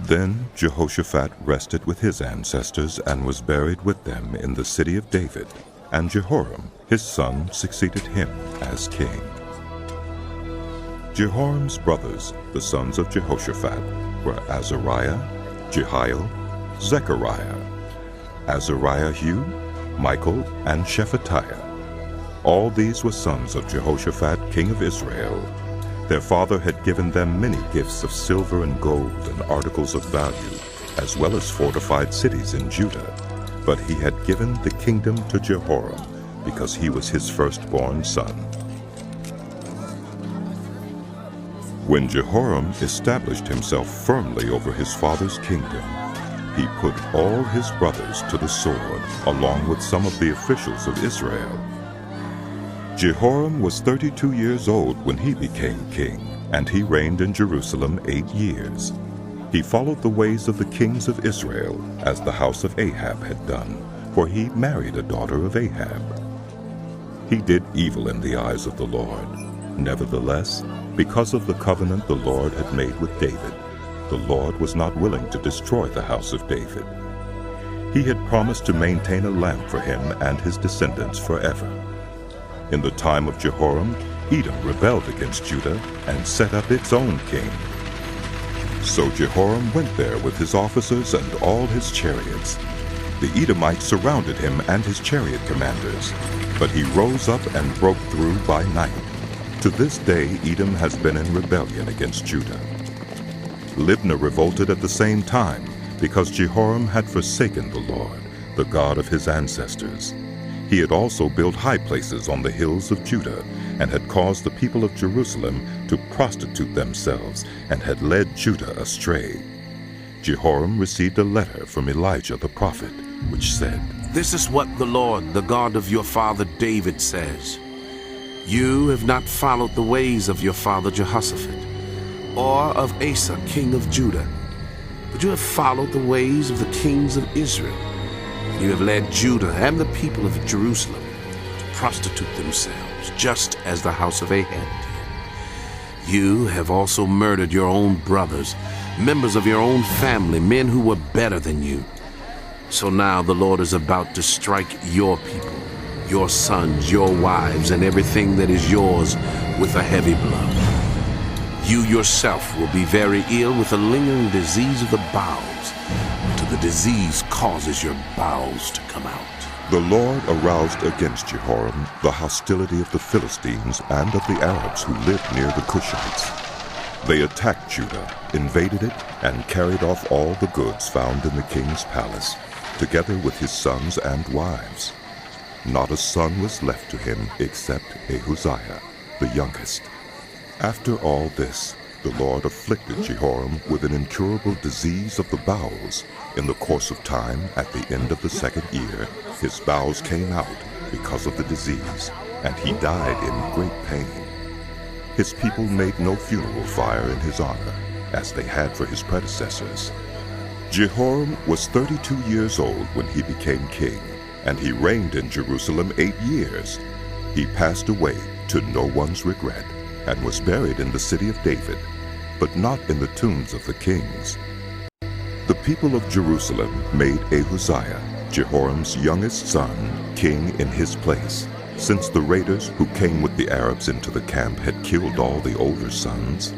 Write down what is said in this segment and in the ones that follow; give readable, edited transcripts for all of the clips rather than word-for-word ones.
Then Jehoshaphat rested with his ancestors and was buried with them in the city of David, and Jehoram, his son, succeeded him as king. Jehoram's brothers, the sons of Jehoshaphat, were Azariah, Jehiel, Zechariah, Azariahu, Michael, and Shephatiah. All these were sons of Jehoshaphat, king of Israel. Their father had given them many gifts of silver and gold and articles of value, as well as fortified cities in Judah. But he had given the kingdom to Jehoram, because he was his firstborn son. When Jehoram established himself firmly over his father's kingdom, he put all his brothers to the sword, along with some of the officials of Israel. Jehoram was 32 years old when he became king, and he reigned in Jerusalem 8 years. He followed the ways of the kings of Israel, as the house of Ahab had done, for he married a daughter of Ahab. He did evil in the eyes of the Lord. Nevertheless, because of the covenant the Lord had made with David, the Lord was not willing to destroy the house of David. He had promised to maintain a lamp for him and his descendants forever. In the time of Jehoram, Edom rebelled against Judah and set up its own king. So Jehoram went there with his officers and all his chariots. The Edomites surrounded him and his chariot commanders, but he rose up and broke through by night. To this day Edom has been in rebellion against Judah. Libnah revolted at the same time, because Jehoram had forsaken the Lord, the God of his ancestors. He had also built high places on the hills of Judah, and had caused the people of Jerusalem to prostitute themselves, and had led Judah astray. Jehoram received a letter from Elijah the prophet, which said, "This is what the Lord, the God of your father David, says. You have not followed the ways of your father Jehoshaphat, or of Asa, king of Judah, but you have followed the ways of the kings of Israel. You have led Judah and the people of Jerusalem to prostitute themselves, just as the house of Ahab did. You have also murdered your own brothers, members of your own family, men who were better than you. So now the Lord is about to strike your people, your sons, your wives, and everything that is yours with a heavy blow. You yourself will be very ill with a lingering disease of the bowels, until the disease causes your bowels to come out." The Lord aroused against Jehoram the hostility of the Philistines and of the Arabs who lived near the Cushites. They attacked Judah, invaded it, and carried off all the goods found in the king's palace, together with his sons and wives. Not a son was left to him except Ahaziah, the youngest. After all this, the Lord afflicted Jehoram with an incurable disease of the bowels. In the course of time, at the end of the 2nd year, his bowels came out because of the disease, and he died in great pain. His people made no funeral fire in his honor, as they had for his predecessors. Jehoram was 32 years old when he became king, and he reigned in Jerusalem 8 years. He passed away to no one's regret, and was buried in the city of David, but not in the tombs of the kings. The people of Jerusalem made Ahaziah, Jehoram's youngest son, king in his place, since the raiders who came with the Arabs into the camp had killed all the older sons.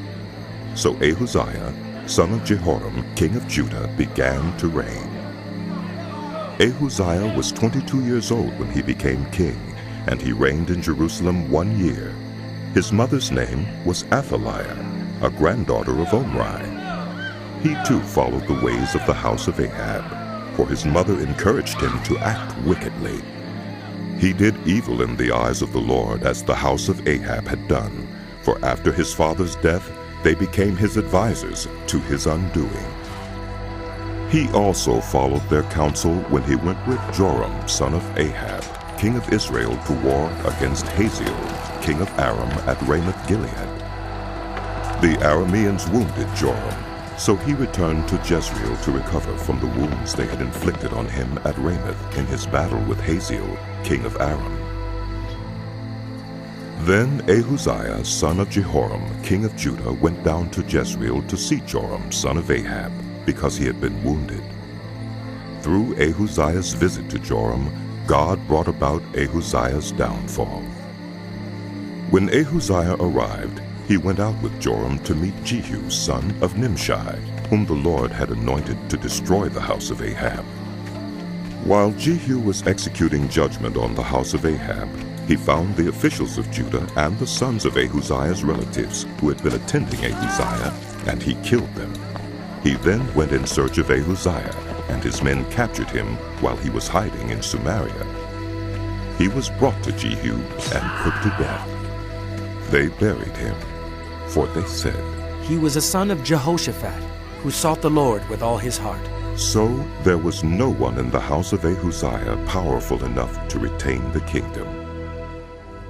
So Ahaziah, son of Jehoram, king of Judah, began to reign. Ahaziah was 22 years old when he became king, and he reigned in Jerusalem 1 year. His mother's name was Athaliah, a granddaughter of Omri. He too followed the ways of the house of Ahab, for his mother encouraged him to act wickedly. He did evil in the eyes of the Lord, as the house of Ahab had done, for after his father's death they became his advisers to his undoing. He also followed their counsel when he went with Joram, son of Ahab, king of Israel, to war against Hazael, king of Aram, at Ramoth-Gilead. The Arameans wounded Joram, so he returned to Jezreel to recover from the wounds they had inflicted on him at Ramoth in his battle with Hazael, king of Aram. Then Ahaziah, son of Jehoram, king of Judah, went down to Jezreel to see Joram, son of Ahab, because he had been wounded. Through Ahaziah's visit to Joram, God brought about Ahaziah's downfall. When Ahaziah arrived, he went out with Joram to meet Jehu, son of Nimshi, whom the Lord had anointed to destroy the house of Ahab. While Jehu was executing judgment on the house of Ahab, he found the officials of Judah and the sons of Ahaziah's relatives who had been attending Ahaziah, and he killed them. He then went in search of Ahaziah, and his men captured him while he was hiding in Samaria. He was brought to Jehu and put to death. They buried him, for they said, "He was a son of Jehoshaphat, who sought the Lord with all his heart." So there was no one in the house of Ahaziah powerful enough to retain the kingdom.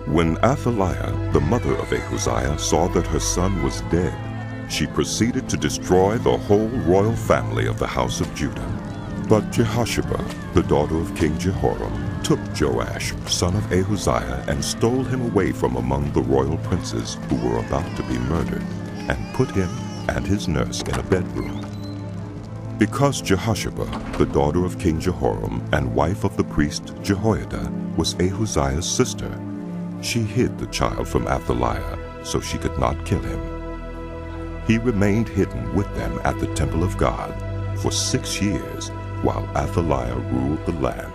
When Athaliah, the mother of Ahaziah, saw that her son was dead, she proceeded to destroy the whole royal family of the house of Judah. But Jehoshaphat, the daughter of King Jehoram, took Joash, son of Ahaziah, and stole him away from among the royal princes who were about to be murdered, and put him and his nurse in a bedroom. Because Jehoshaphat, the daughter of King Jehoram and wife of the priest Jehoiada, was Ahaziah's sister, she hid the child from Athaliah so she could not kill him. He remained hidden with them at the temple of God for 6 years while Athaliah ruled the land.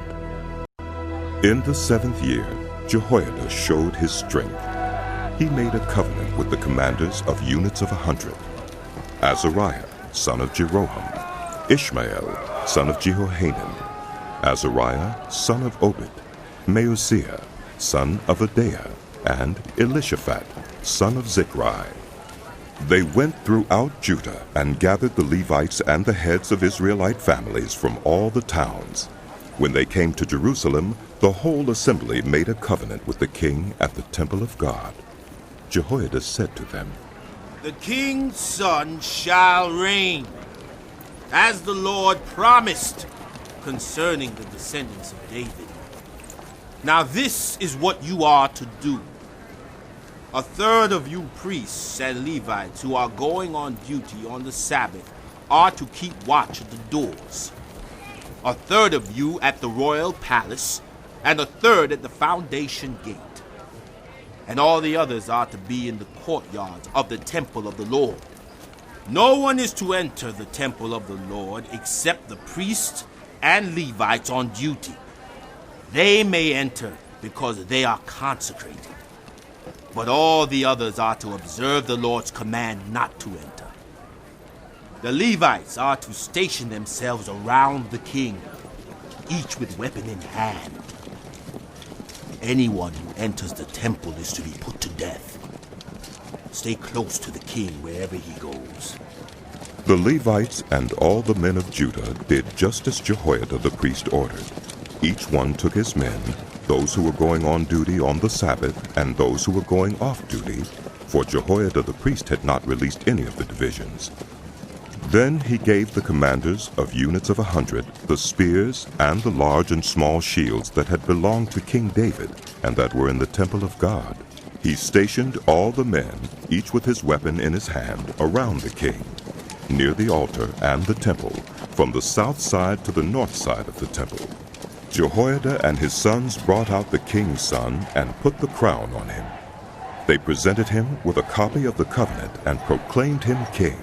In the 7th year, Jehoiada showed his strength. He made a covenant with the commanders of units of 100, Azariah, son of Jeroham, Ishmael, son of Jehohanan, Azariah, son of Obed, Maaseiah, son of Adaiah, and Elishaphat, son of Zichri. They went throughout Judah and gathered the Levites and the heads of Israelite families from all the towns. When they came to Jerusalem, the whole assembly made a covenant with the king at the temple of God. Jehoiada said to them, "The king's son shall reign, as the Lord promised concerning the descendants of David. Now this is what you are to do. A third of you priests and Levites who are going on duty on the Sabbath are to keep watch at the doors. A third of you at the royal palace, and a third at the foundation gate. And all the others are to be in the courtyards of the temple of the Lord. No one is to enter the temple of the Lord except the priests and Levites on duty. They may enter because they are consecrated. But all the others are to observe the Lord's command not to enter. The Levites are to station themselves around the king, each with weapon in hand. Anyone who enters the temple is to be put to death. Stay close to the king wherever he goes." The Levites and all the men of Judah did just as Jehoiada the priest ordered. Each one took his men, those who were going on duty on the Sabbath and those who were going off duty, for Jehoiada the priest had not released any of the divisions. Then he gave the commanders of units of 100 the spears and the large and small shields that had belonged to King David and that were in the temple of God. He stationed all the men, each with his weapon in his hand, around the king, near the altar and the temple, from the south side to the north side of the temple. Jehoiada and his sons brought out the king's son and put the crown on him. They presented him with a copy of the covenant and proclaimed him king.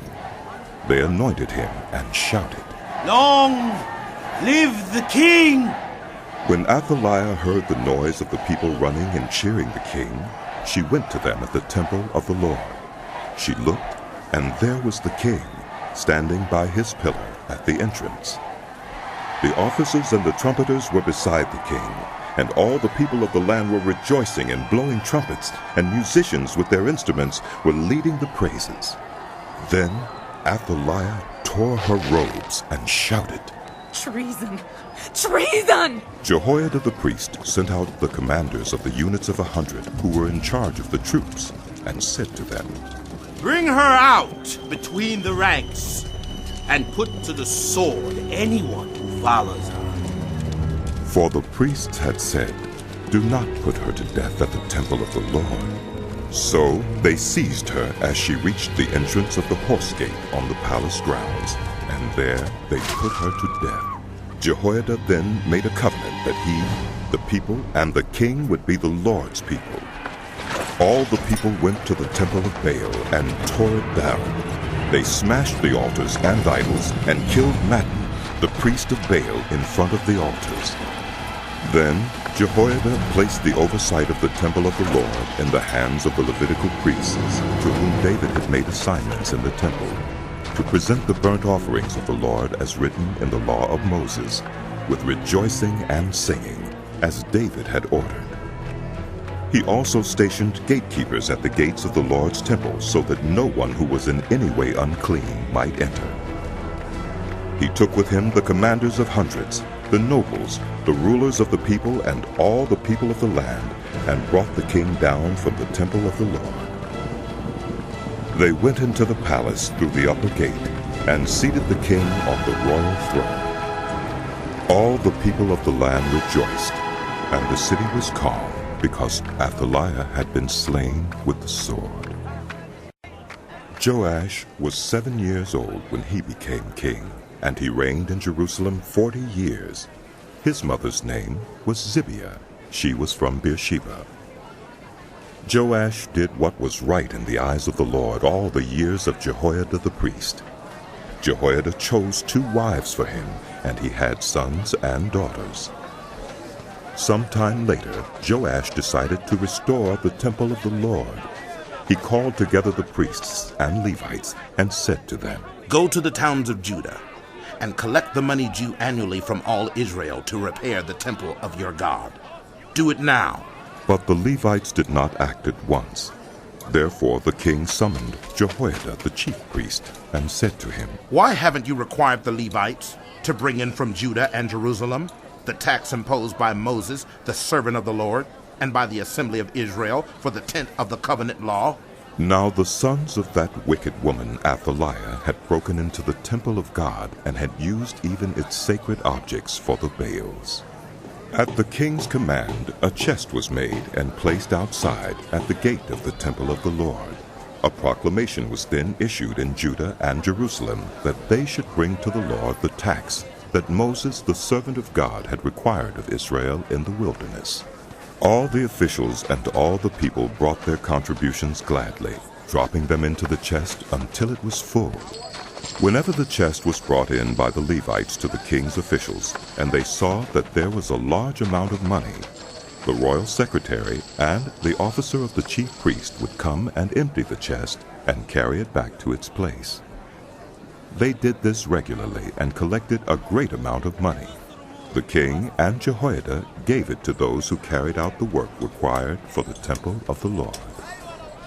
They anointed him and shouted, "Long live the king!" When Athaliah heard the noise of the people running and cheering the king, she went to them at the temple of the Lord. She looked, and there was the king, standing by his pillar at the entrance. The officers and the trumpeters were beside the king, and all the people of the land were rejoicing and blowing trumpets, and musicians with their instruments were leading the praises. Then Athaliah tore her robes and shouted, "Treason! Treason!" Jehoiada the priest sent out the commanders of the units of 100 who were in charge of the troops, and said to them, "Bring her out between the ranks, and put to the sword anyone who follows her." For the priests had said, "Do not put her to death at the temple of the Lord." So they seized her as she reached the entrance of the horse gate on the palace grounds, and there they put her to death. Jehoiada then made a covenant that he, the people, and the king would be the Lord's people. All the people went to the temple of Baal and tore it down. They smashed the altars and idols and killed Mattan, the priest of Baal, in front of the altars. Then Jehoiada placed the oversight of the temple of the Lord in the hands of the Levitical priests, to whom David had made assignments in the temple, to present the burnt offerings of the Lord as written in the law of Moses, with rejoicing and singing, as David had ordered. He also stationed gatekeepers at the gates of the Lord's temple, so that no one who was in any way unclean might enter. He took with him the commanders of hundreds, the nobles, the rulers of the people, and all the people of the land, and brought the king down from the temple of the Lord. They went into the palace through the upper gate, and seated the king on the royal throne. All the people of the land rejoiced, and the city was calm, because Athaliah had been slain with the sword. Joash was 7 years old when he became king, and he reigned in Jerusalem 40 years. His mother's name was Zibiah. She was from Beersheba. Joash did what was right in the eyes of the Lord all the years of Jehoiada the priest. Jehoiada chose 2 wives for him, and he had sons and daughters. Sometime later, Joash decided to restore the temple of the Lord. He called together the priests and Levites and said to them, "Go to the towns of Judah and collect the money due annually from all Israel to repair the temple of your God. Do it now." But the Levites did not act at once. Therefore the king summoned Jehoiada the chief priest and said to him, "Why haven't you required the Levites to bring in from Judah and Jerusalem the tax imposed by Moses, the servant of the Lord, and by the assembly of Israel for the tent of the covenant law?" Now the sons of that wicked woman Athaliah had broken into the temple of God and had used even its sacred objects for the Baals. At the king's command, a chest was made and placed outside at the gate of the temple of the Lord. A proclamation was then issued in Judah and Jerusalem that they should bring to the Lord the tax that Moses, the servant of God, had required of Israel in the wilderness. All the officials and all the people brought their contributions gladly, dropping them into the chest until it was full. Whenever the chest was brought in by the Levites to the king's officials, and they saw that there was a large amount of money, the royal secretary and the officer of the chief priest would come and empty the chest and carry it back to its place. They did this regularly and collected a great amount of money. The king and Jehoiada gave it to those who carried out the work required for the temple of the Lord.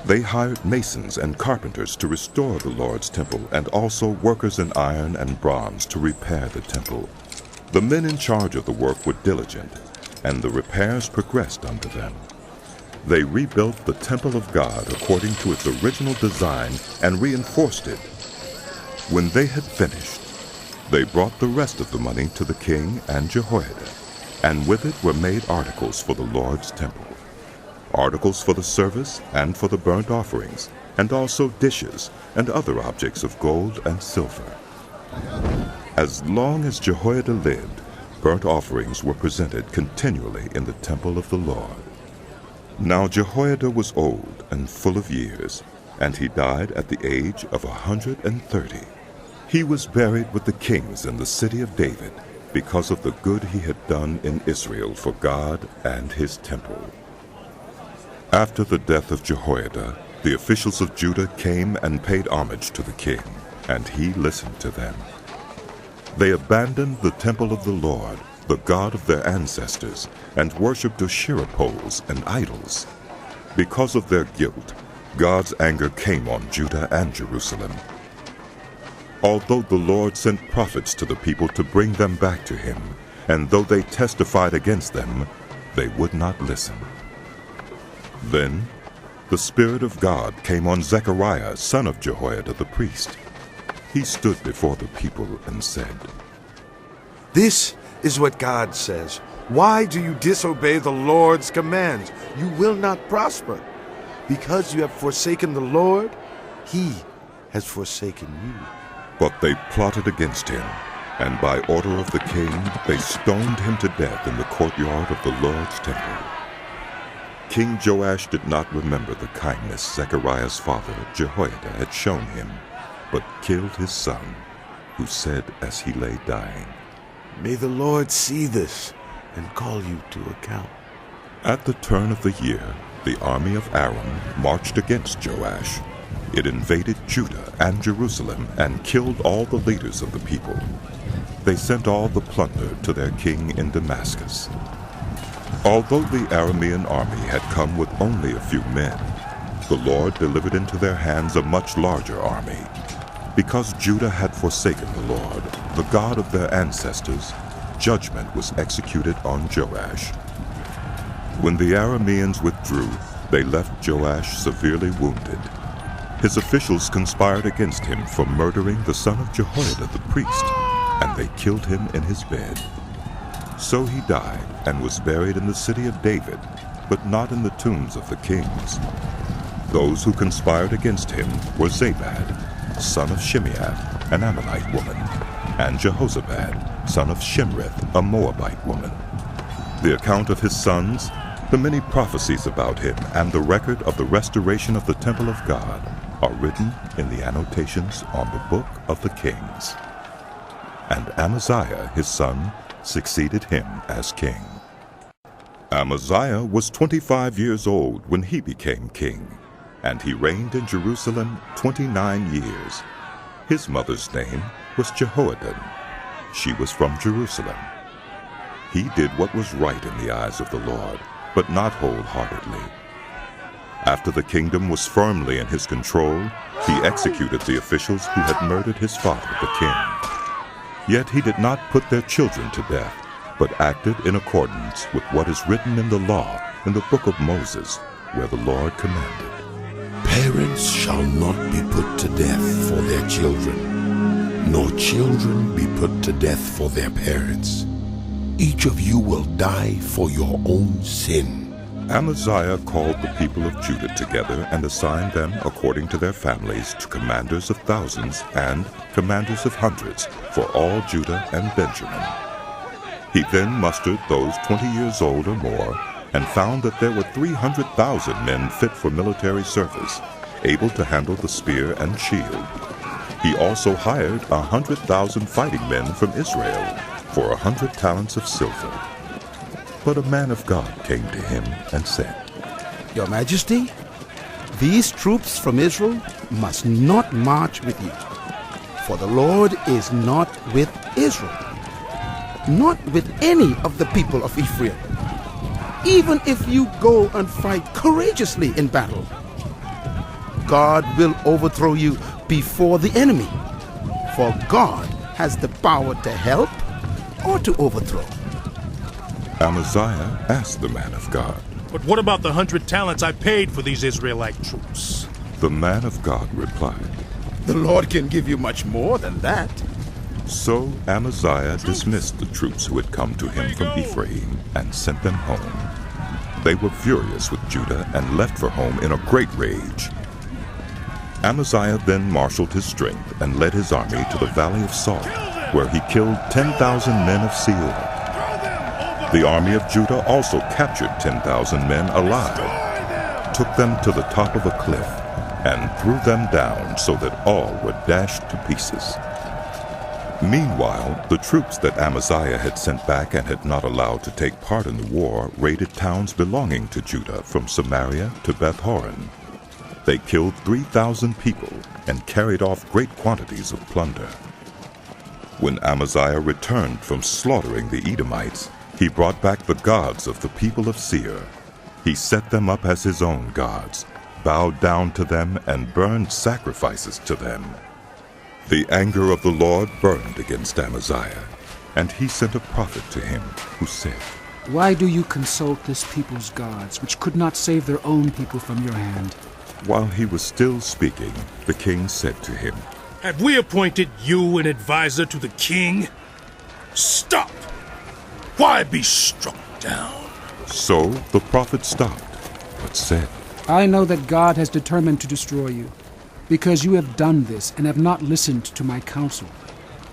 They hired masons and carpenters to restore the Lord's temple, and also workers in iron and bronze to repair the temple. The men in charge of the work were diligent, and the repairs progressed under them. They rebuilt the temple of God according to its original design and reinforced it. When they had finished, they brought the rest of the money to the king and Jehoiada, and with it were made articles for the Lord's temple, articles for the service and for the burnt offerings, and also dishes and other objects of gold and silver. As long as Jehoiada lived, burnt offerings were presented continually in the temple of the Lord. Now Jehoiada was old and full of years, and he died at the age of 130. He was buried with the kings in the city of David because of the good he had done in Israel for God and his temple. After the death of Jehoiada, the officials of Judah came and paid homage to the king, and he listened to them. They abandoned the temple of the Lord, the God of their ancestors, and worshipped Asherah poles and idols. Because of their guilt, God's anger came on Judah and Jerusalem. Although the Lord sent prophets to the people to bring them back to him, and though they testified against them, they would not listen. Then the Spirit of God came on Zechariah, son of Jehoiada the priest. He stood before the people and said, "This is what God says. Why do you disobey the Lord's commands? You will not prosper. Because you have forsaken the Lord, he has forsaken you. But they plotted against him, and by order of the king, they stoned him to death in the courtyard of the Lord's temple. King Joash did not remember the kindness Zechariah's father, Jehoiada, had shown him, but killed his son, who said as he lay dying, May the Lord see this and call you to account. At the turn of the year, the army of Aram marched against Joash. It invaded Judah and Jerusalem and killed all the leaders of the people. They sent all the plunder to their king in Damascus. Although the Aramean army had come with only a few men, the Lord delivered into their hands a much larger army. Because Judah had forsaken the Lord, the God of their ancestors, judgment was executed on Joash. When the Arameans withdrew, they left Joash severely wounded. His officials conspired against him for murdering the son of Jehoiada the priest, and they killed him in his bed. So he died and was buried in the city of David, but not in the tombs of the kings. Those who conspired against him were Zabad, son of Shimeath, an Ammonite woman, and Jehozabad, son of Shimrith, a Moabite woman. The account of his sons, the many prophecies about him, and the record of the restoration of the temple of God are written in the annotations on the book of the kings. And Amaziah, his son, succeeded him as king. Amaziah was 25 years old when he became king, and he reigned in Jerusalem 29 years. His mother's name was Jehoadan. She was from Jerusalem. He did what was right in the eyes of the Lord, but not wholeheartedly. After the kingdom was firmly in his control, he executed the officials who had murdered his father, the king. Yet he did not put their children to death, but acted in accordance with what is written in the law in the book of Moses, where the Lord commanded, Parents shall not be put to death for their children, nor children be put to death for their parents. Each of you will die for your own sin. Amaziah called the people of Judah together and assigned them according to their families to commanders of thousands and commanders of hundreds for all Judah and Benjamin. He then mustered those 20 years old or more and found that there were 300,000 men fit for military service, able to handle the spear and shield. He also hired 100,000 fighting men from Israel for 100 talents of silver. But a man of God came to him and said, Your Majesty, these troops from Israel must not march with you, for the Lord is not with Israel, not with any of the people of Ephraim. Even if you go and fight courageously in battle, God will overthrow you before the enemy, for God has the power to help or to overthrow. Amaziah asked the man of God, But what about the 100 talents I paid for these Israelite troops? The man of God replied, The Lord can give you much more than that. So Amaziah dismissed the troops who had come to him from Ephraim and sent them home. They were furious with Judah and left for home in a great rage. Amaziah then marshaled his strength and led his army to the valley of Salt, where he killed 10,000 men of Seir. The army of Judah also captured 10,000 men alive, took them to the top of a cliff, and threw them down so that all were dashed to pieces. Meanwhile, the troops that Amaziah had sent back and had not allowed to take part in the war raided towns belonging to Judah from Samaria to Beth-horon. They killed 3,000 people and carried off great quantities of plunder. When Amaziah returned from slaughtering the Edomites, he brought back the gods of the people of Seir. He set them up as his own gods, bowed down to them, and burned sacrifices to them. The anger of the Lord burned against Amaziah, and he sent a prophet to him, who said, Why do you consult this people's gods, which could not save their own people from your hand? While he was still speaking, the king said to him, Have we appointed you an advisor to the king? Stop! Why be struck down? So the prophet stopped, but said, I know that God has determined to destroy you, because you have done this and have not listened to my counsel.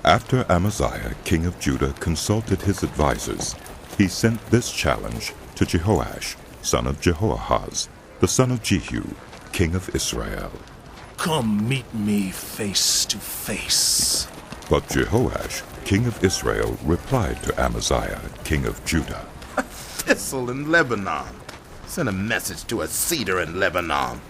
After Amaziah, king of Judah, consulted his advisers, he sent this challenge to Jehoash, son of Jehoahaz, the son of Jehu, king of Israel. Come meet me face to face. But Jehoash, king of Israel, replied to Amaziah, king of Judah, A thistle in Lebanon. Send a message to a cedar in Lebanon.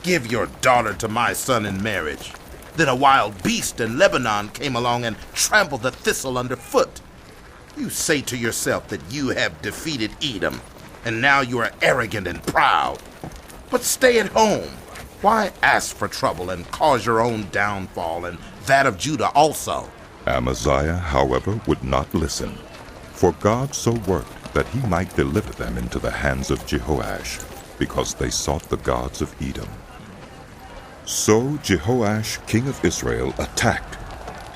Give your daughter to my son in marriage. Then a wild beast in Lebanon came along and trampled the thistle underfoot. You say to yourself that you have defeated Edom, and now you are arrogant and proud. But stay at home. Why ask for trouble and cause your own downfall and that of Judah also? Amaziah, however, would not listen, for God so worked that he might deliver them into the hands of Jehoash, because they sought the gods of Edom. So Jehoash, king of Israel, attacked.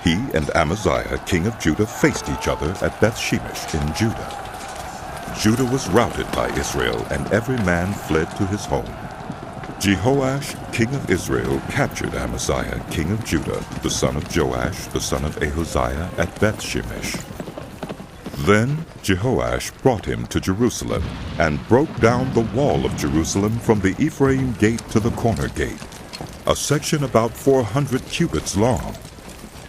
He and Amaziah, king of Judah, faced each other at Beth-shemesh in Judah. Judah was routed by Israel, and every man fled to his home. Jehoash, king of Israel, captured Amaziah, king of Judah, the son of Joash, the son of Ahaziah, at Beth-shemesh. Then Jehoash brought him to Jerusalem, and broke down the wall of Jerusalem from the Ephraim gate to the corner gate, a section about 400 cubits long.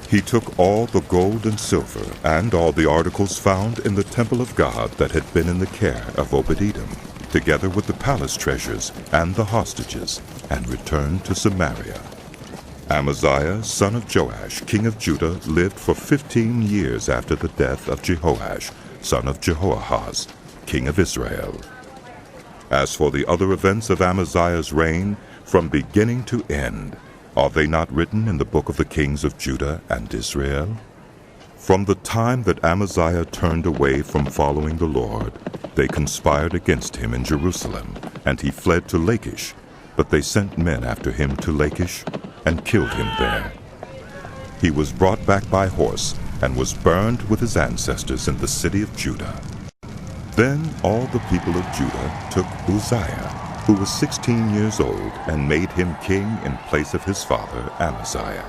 He took all the gold and silver, and all the articles found in the temple of God that had been in the care of Obed-Edom, together with the palace treasures and the hostages, and returned to Samaria. Amaziah, son of Joash, king of Judah, lived for 15 years after the death of Jehoash, son of Jehoahaz, king of Israel. As for the other events of Amaziah's reign, from beginning to end, are they not written in the book of the kings of Judah and Israel? From the time that Amaziah turned away from following the Lord, they conspired against him in Jerusalem, and he fled to Lachish. But they sent men after him to Lachish, and killed him there. He was brought back by horse, and was burned with his ancestors in the city of Judah. Then all the people of Judah took Uzziah, who was 16 years old, and made him king in place of his father Amaziah.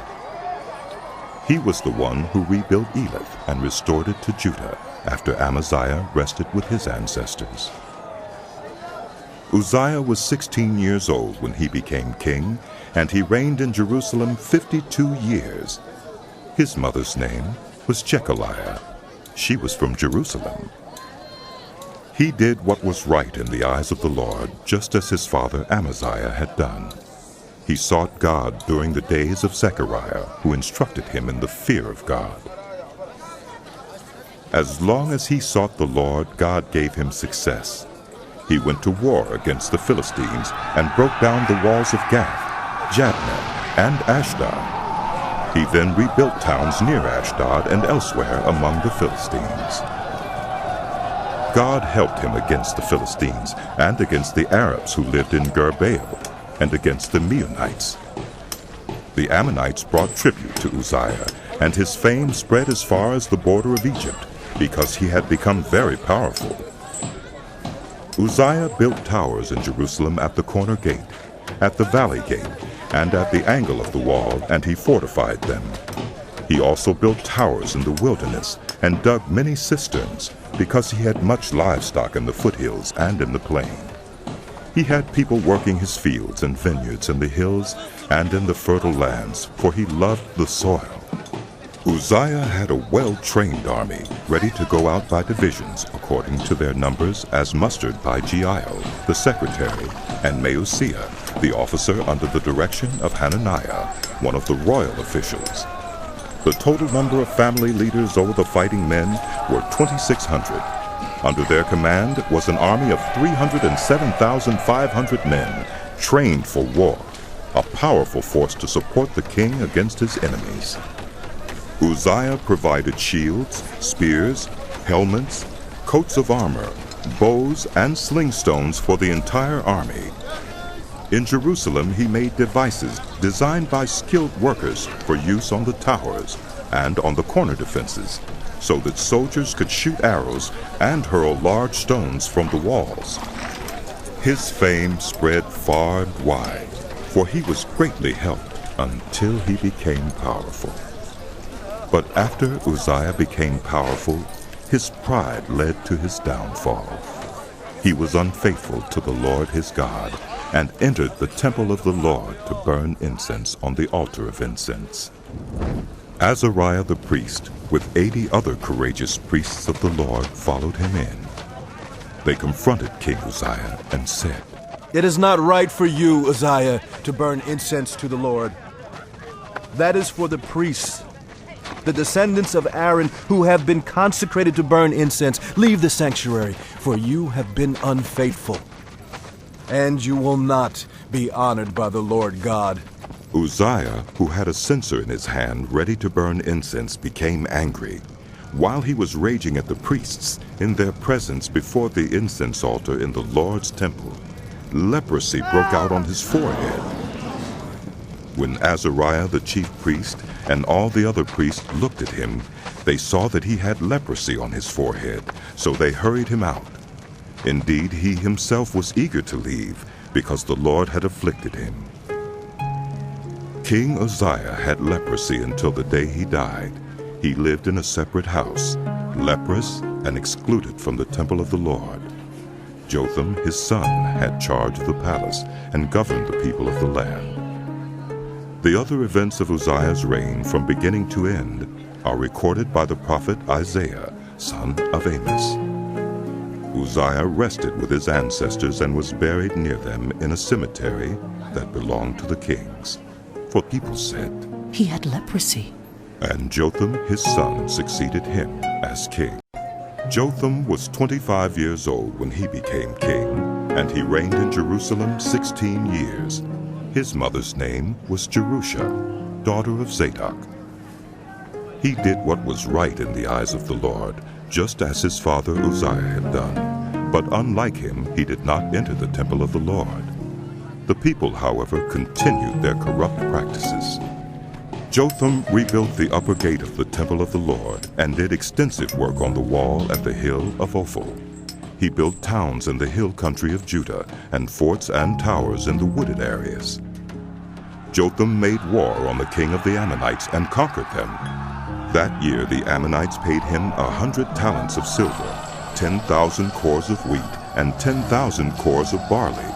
He was the one who rebuilt Elath and restored it to Judah, after Amaziah rested with his ancestors. Uzziah was 16 years old when he became king, and he reigned in Jerusalem 52 years. His mother's name was Jechaliah. She was from Jerusalem. He did what was right in the eyes of the Lord, just as his father Amaziah had done. He sought God during the days of Zechariah, who instructed him in the fear of God. As long as he sought the Lord, God gave him success. He went to war against the Philistines and broke down the walls of Gath, Jabneh, and Ashdod. He then rebuilt towns near Ashdod and elsewhere among the Philistines. God helped him against the Philistines and against the Arabs who lived in Gur-baal, and against the Meunites. The Ammonites brought tribute to Uzziah, and his fame spread as far as the border of Egypt, because he had become very powerful. Uzziah built towers in Jerusalem at the corner gate, at the valley gate, and at the angle of the wall, and he fortified them. He also built towers in the wilderness, and dug many cisterns, because he had much livestock in the foothills and in the plain. He had people working his fields and vineyards in the hills and in the fertile lands, for he loved the soil. Uzziah had a well-trained army, ready to go out by divisions according to their numbers, as mustered by Jeiel, the secretary, and Maaseiah, the officer under the direction of Hananiah, one of the royal officials. The total number of family leaders over the fighting men were 2,600. Under their command was an army of 307,500 men, trained for war, a powerful force to support the king against his enemies. Uzziah provided shields, spears, helmets, coats of armor, bows, and sling stones for the entire army. In Jerusalem he made devices designed by skilled workers for use on the towers and on the corner defenses, so that soldiers could shoot arrows and hurl large stones from the walls. His fame spread far and wide, for he was greatly helped until he became powerful. But after Uzziah became powerful, his pride led to his downfall. He was unfaithful to the Lord his God, and entered the temple of the Lord to burn incense on the altar of incense. Azariah the priest, with 80 other courageous priests of the Lord, followed him in. They confronted King Uzziah and said, "It is not right for you, Uzziah, to burn incense to the Lord. That is for the priests, the descendants of Aaron, who have been consecrated to burn incense. Leave the sanctuary, for you have been unfaithful, and you will not be honored by the Lord God." Uzziah, who had a censer in his hand ready to burn incense, became angry. While he was raging at the priests in their presence before the incense altar in the Lord's temple, leprosy broke out on his forehead. When Azariah the chief priest and all the other priests looked at him, they saw that he had leprosy on his forehead, so they hurried him out. Indeed, he himself was eager to leave, because the Lord had afflicted him. King Uzziah had leprosy until the day he died. He lived in a separate house, leprous and excluded from the temple of the Lord. Jotham, his son, had charge of the palace and governed the people of the land. The other events of Uzziah's reign from beginning to end are recorded by the prophet Isaiah, son of Amos. Uzziah rested with his ancestors and was buried near them in a cemetery that belonged to the kings. For people said, "He had leprosy." And Jotham, his son, succeeded him as king. Jotham was 25 years old when he became king, and he reigned in Jerusalem 16 years. His mother's name was Jerusha, daughter of Zadok. He did what was right in the eyes of the Lord, just as his father Uzziah had done. But unlike him, he did not enter the temple of the Lord. The people, however, continued their corrupt practices. Jotham rebuilt the upper gate of the temple of the Lord and did extensive work on the wall at the hill of Ophel. He built towns in the hill country of Judah and forts and towers in the wooded areas. Jotham made war on the king of the Ammonites and conquered them. That year the Ammonites paid him 100 talents of silver, 10,000 cores of wheat, and 10,000 cores of barley.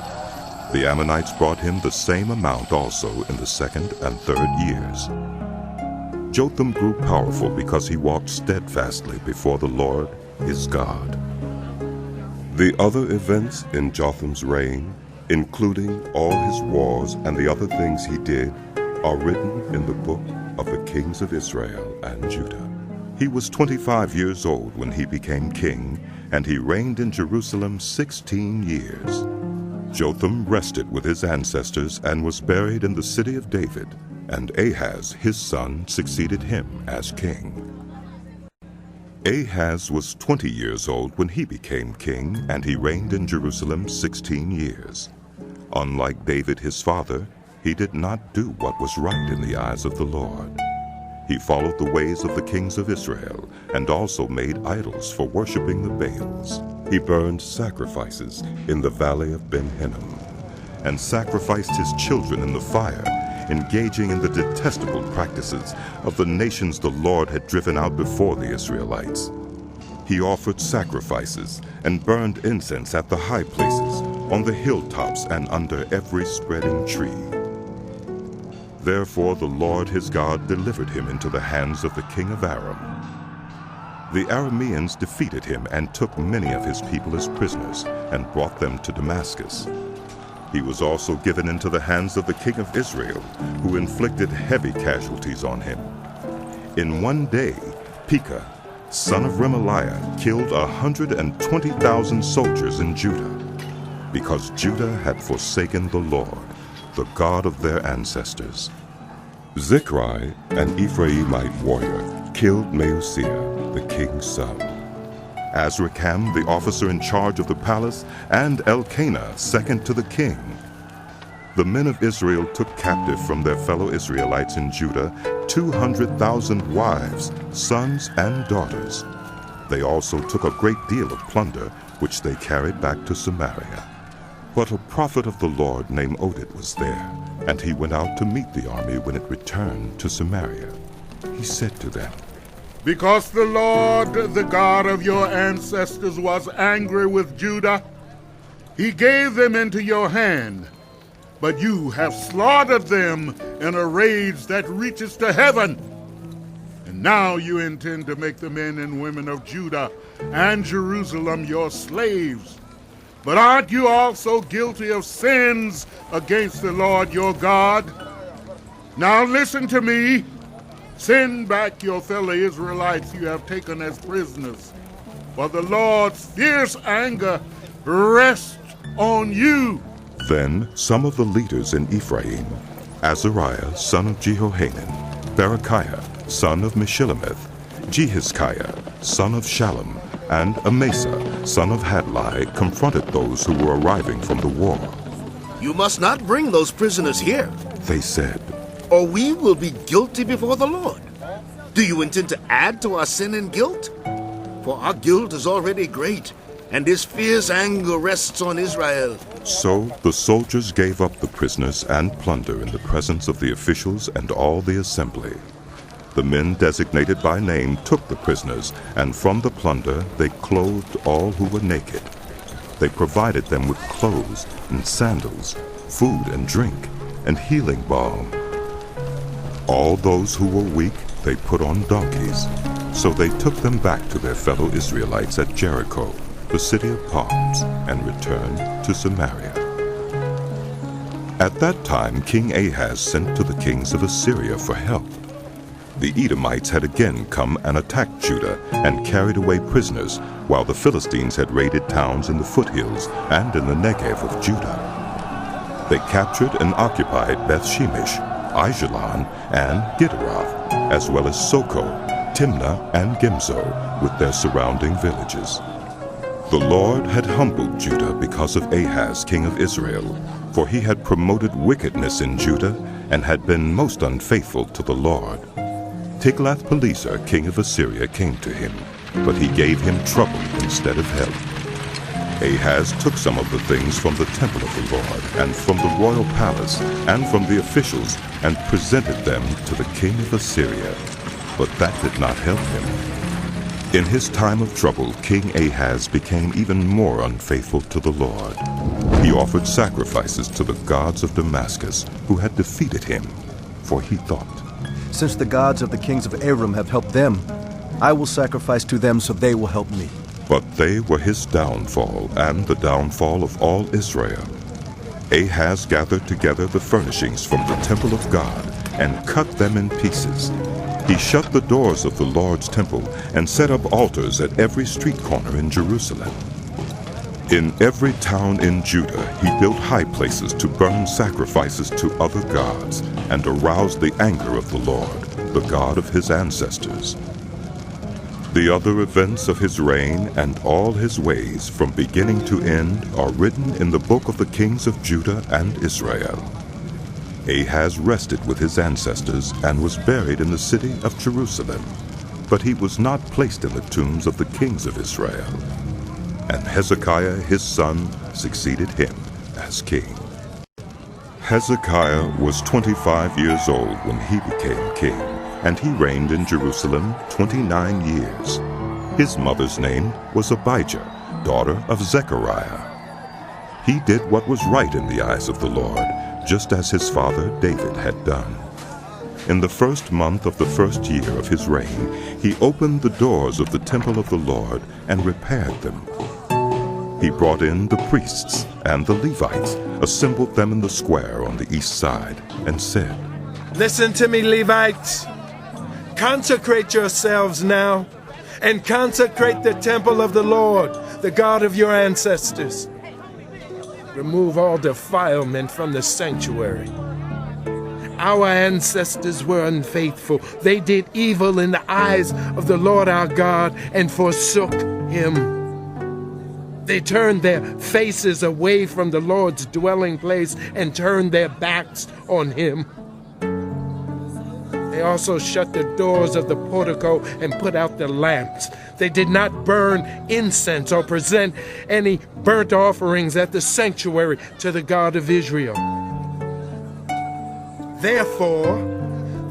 The Ammonites brought him the same amount also in the second and third years. Jotham grew powerful because he walked steadfastly before the Lord his God. The other events in Jotham's reign, including all his wars and the other things he did, are written in the book of the kings of Israel and Judah. He was 25 years old when he became king, and he reigned in Jerusalem 16 years. Jotham rested with his ancestors and was buried in the city of David, and Ahaz, his son, succeeded him as king. Ahaz was 20 years old when he became king, and he reigned in Jerusalem 16 years. Unlike David his father, he did not do what was right in the eyes of the Lord. He followed the ways of the kings of Israel, and also made idols for worshiping the Baals. He burned sacrifices in the valley of Ben-Hinnom, and sacrificed his children in the fire, engaging in the detestable practices of the nations the Lord had driven out before the Israelites. He offered sacrifices and burned incense at the high places, on the hilltops, and under every spreading tree. Therefore the Lord his God delivered him into the hands of the king of Aram. The Arameans defeated him and took many of his people as prisoners and brought them to Damascus. He was also given into the hands of the king of Israel, who inflicted heavy casualties on him. In one day, Pekah, son of Remaliah, killed 120,000 soldiers in Judah, because Judah had forsaken the Lord, the God of their ancestors. Zichri, an Ephraimite warrior, killed Maaseiah, the king's son. Azrikam, the officer in charge of the palace, and Elkanah, second to the king. The men of Israel took captive from their fellow Israelites in Judah 200,000 wives, sons, and daughters. They also took a great deal of plunder, which they carried back to Samaria. But a prophet of the Lord named Oded was there, and he went out to meet the army when it returned to Samaria. He said to them, Because the Lord, the God of your ancestors, was angry with Judah, he gave them into your hand. But you have slaughtered them in a rage that reaches to heaven. And now you intend to make the men and women of Judah and Jerusalem your slaves. But aren't you also guilty of sins against the Lord your God? Now listen to me. Send back your fellow Israelites you have taken as prisoners, for the Lord's fierce anger rests on you. Then some of the leaders in Ephraim, Azariah son of Jehohanan, Berechiah son of Meshillemeth, Jehizkiah son of Shallum, and Amasa son of Hadlai, confronted those who were arriving from the war. You must not bring those prisoners here, they said, or we will be guilty before the Lord. Do you intend to add to our sin and guilt? For our guilt is already great, and his fierce anger rests on Israel. So the soldiers gave up the prisoners and plunder in the presence of the officials and all the assembly. The men designated by name took the prisoners, and from the plunder they clothed all who were naked. They provided them with clothes and sandals, food and drink, and healing balm. All those who were weak they put on donkeys. So they took them back to their fellow Israelites at Jericho, the city of palms, and returned to Samaria. At that time King Ahaz sent to the kings of Assyria for help. The Edomites had again come and attacked Judah and carried away prisoners, while the Philistines had raided towns in the foothills and in the Negev of Judah. They captured and occupied Beth-Shemesh, Aijalon, and Gederoth, as well as Soko, Timnah, and Gimzo, with their surrounding villages. The Lord had humbled Judah because of Ahaz, king of Israel, for he had promoted wickedness in Judah and had been most unfaithful to the Lord. Tiglath-Pileser, king of Assyria, came to him, but he gave him trouble instead of help. Ahaz took some of the things from the temple of the Lord, and from the royal palace, and from the officials, and presented them to the king of Assyria. But that did not help him. In his time of trouble, King Ahaz became even more unfaithful to the Lord. He offered sacrifices to the gods of Damascus, who had defeated him, for he thought, Since the gods of the kings of Aram have helped them, I will sacrifice to them so they will help me. But they were his downfall and the downfall of all Israel. Ahaz gathered together the furnishings from the temple of God and cut them in pieces. He shut the doors of the Lord's temple and set up altars at every street corner in Jerusalem. In every town in Judah he built high places to burn sacrifices to other gods and arouse the anger of the Lord, the God of his ancestors. The other events of his reign and all his ways from beginning to end are written in the book of the kings of Judah and Israel. Ahaz rested with his ancestors and was buried in the city of Jerusalem, but he was not placed in the tombs of the kings of Israel. And Hezekiah his son succeeded him as king. Hezekiah was 25 years old when he became king, and he reigned in Jerusalem 29 years. His mother's name was Abijah, daughter of Zechariah. He did what was right in the eyes of the Lord, just as his father David had done. In the first month of the first year of his reign, he opened the doors of the temple of the Lord and repaired them. He brought in the priests and the Levites, assembled them in the square on the east side, and said, Listen to me, Levites. Consecrate yourselves now, and consecrate the temple of the Lord, the God of your ancestors. Remove all defilement from the sanctuary. Our ancestors were unfaithful. They did evil in the eyes of the Lord our God and forsook him. They turned their faces away from the Lord's dwelling place and turned their backs on him. They also shut the doors of the portico and put out the lamps. They did not burn incense or present any burnt offerings at the sanctuary to the God of Israel. Therefore,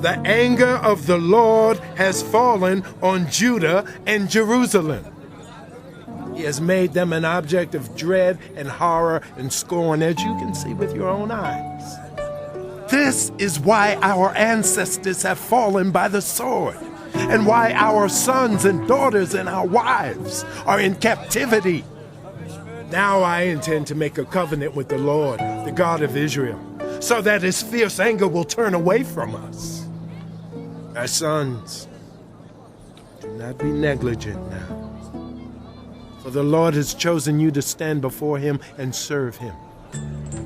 the anger of the Lord has fallen on Judah and Jerusalem. He has made them an object of dread and horror and scorn, as you can see with your own eyes. This is why our ancestors have fallen by the sword, and why our sons and daughters and our wives are in captivity. Now I intend to make a covenant with the Lord, the God of Israel, so that his fierce anger will turn away from us. My sons, do not be negligent now, for the Lord has chosen you to stand before him and serve him,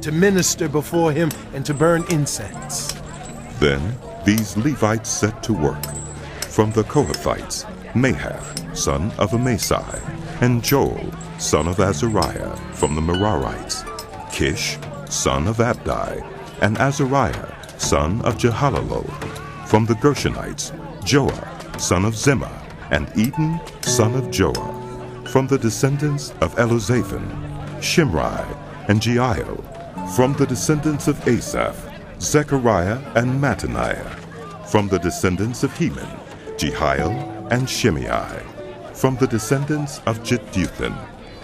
to minister before him and to burn incense. Then these Levites set to work. From the Kohathites, Mahath, son of Amasai, and Joel, son of Azariah, from the Merarites, Kish, son of Abdi, and Azariah, son of Jehalalel, from the Gershonites, Joah, son of Zimmah, and Eden, son of Joah, from the descendants of Eluzaphan, Shimri, and Jeiel, from the descendants of Asaph, Zechariah and Mattaniah, from the descendants of Heman, Jehiel and Shimei, from the descendants of Jeduthun,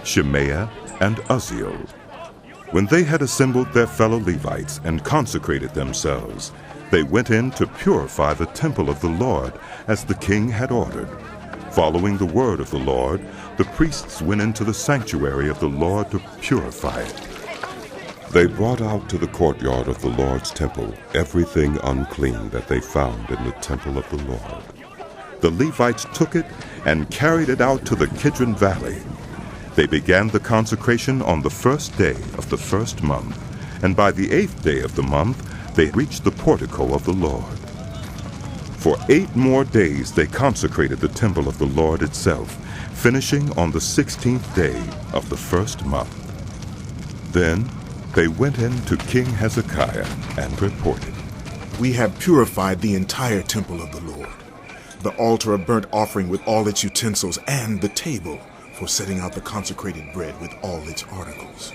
Shemaiah and Uzziel. When they had assembled their fellow Levites and consecrated themselves, they went in to purify the temple of the Lord as the king had ordered. Following the word of the Lord, the priests went into the sanctuary of the Lord to purify it. They brought out to the courtyard of the Lord's temple everything unclean that they found in the temple of the Lord. The Levites took it and carried it out to the Kidron Valley. They began the consecration on the first day of the first month, and by the 8th day of the month they reached the portico of the Lord. For 8 more days they consecrated the temple of the Lord itself, finishing on the 16th day of the first month. Then they went in to King Hezekiah and reported, "We have purified the entire temple of the Lord, the altar of burnt offering with all its utensils, and the table for setting out the consecrated bread with all its articles.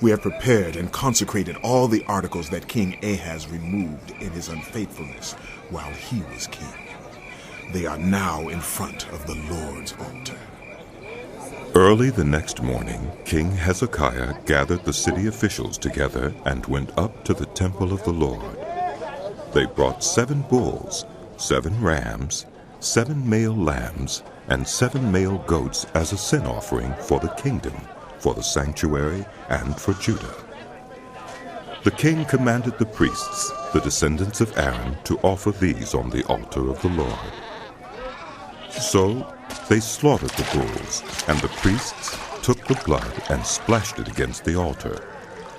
We have prepared and consecrated all the articles that King Ahaz removed in his unfaithfulness while he was king. They are now in front of the Lord's altar." Early the next morning, King Hezekiah gathered the city officials together and went up to the temple of the Lord. They brought 7 bulls, 7 rams, 7 male lambs, and 7 male goats as a sin offering for the kingdom, for the sanctuary, and for Judah. The king commanded the priests, the descendants of Aaron, to offer these on the altar of the Lord. So they slaughtered the bulls, and the priests took the blood and splashed it against the altar.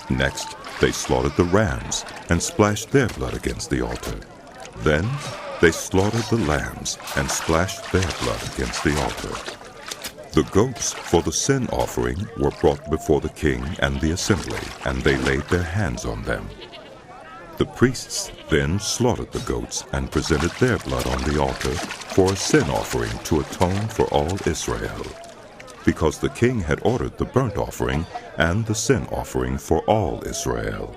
Next, they slaughtered the rams and splashed their blood against the altar. Then they slaughtered the lambs and splashed their blood against the altar. The goats for the sin offering were brought before the king and the assembly, and they laid their hands on them. The priests then slaughtered the goats and presented their blood on the altar for a sin offering to atone for all Israel, because the king had ordered the burnt offering and the sin offering for all Israel.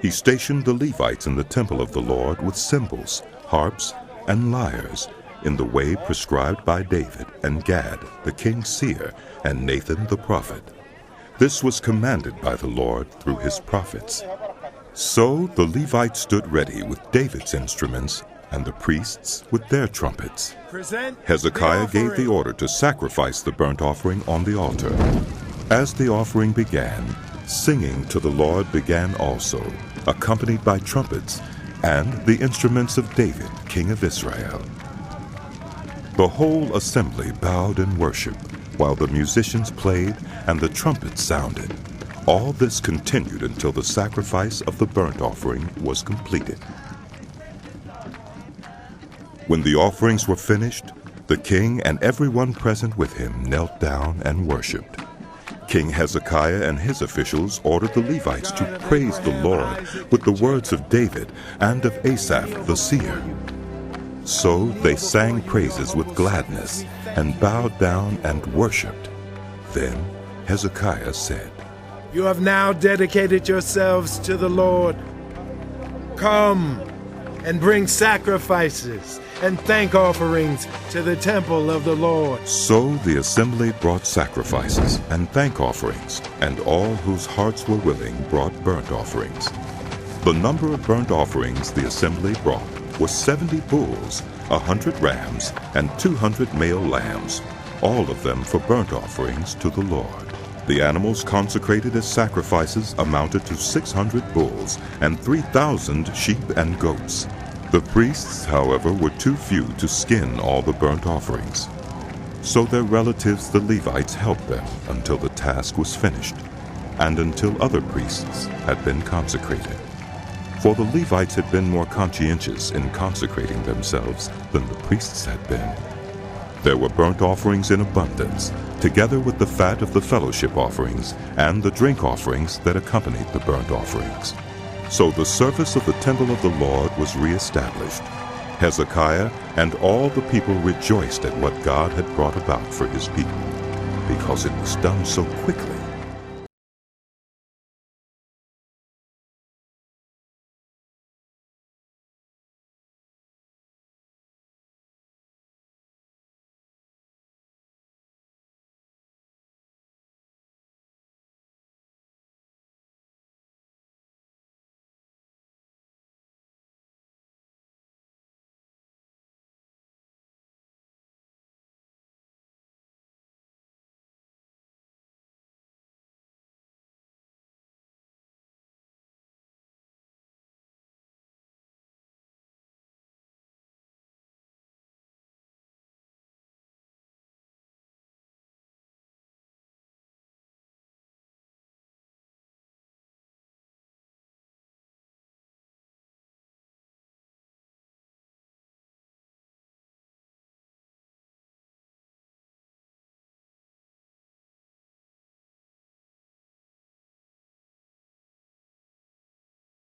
He stationed the Levites in the temple of the Lord with cymbals, harps, and lyres, in the way prescribed by David and Gad, the king's seer, and Nathan the prophet. This was commanded by the Lord through his prophets. So the Levites stood ready with David's instruments, and the priests with their trumpets. Hezekiah gave the order to sacrifice the burnt offering on the altar. As the offering began, singing to the Lord began also, accompanied by trumpets, and the instruments of David, king of Israel. The whole assembly bowed in worship, while the musicians played and the trumpets sounded. All this continued until the sacrifice of the burnt offering was completed. When the offerings were finished, the king and everyone present with him knelt down and worshipped. King Hezekiah and his officials ordered the Levites to praise the Lord with the words of David and of Asaph the seer. So they sang praises with gladness and bowed down and worshipped. Then Hezekiah said, You have now dedicated yourselves to the Lord. Come and bring sacrifices and thank offerings to the temple of the Lord. So the assembly brought sacrifices and thank offerings, and all whose hearts were willing brought burnt offerings. The number of burnt offerings the assembly brought was 70 bulls, 100 rams, and 200 male lambs, all of them for burnt offerings to the Lord. The animals consecrated as sacrifices amounted to 600 bulls and 3,000 sheep and goats. The priests, however, were too few to skin all the burnt offerings. So their relatives, the Levites, helped them until the task was finished, and until other priests had been consecrated. For the Levites had been more conscientious in consecrating themselves than the priests had been. There were burnt offerings in abundance, together with the fat of the fellowship offerings and the drink offerings that accompanied the burnt offerings. So the service of the temple of the Lord was reestablished. Hezekiah and all the people rejoiced at what God had brought about for his people, because it was done so quickly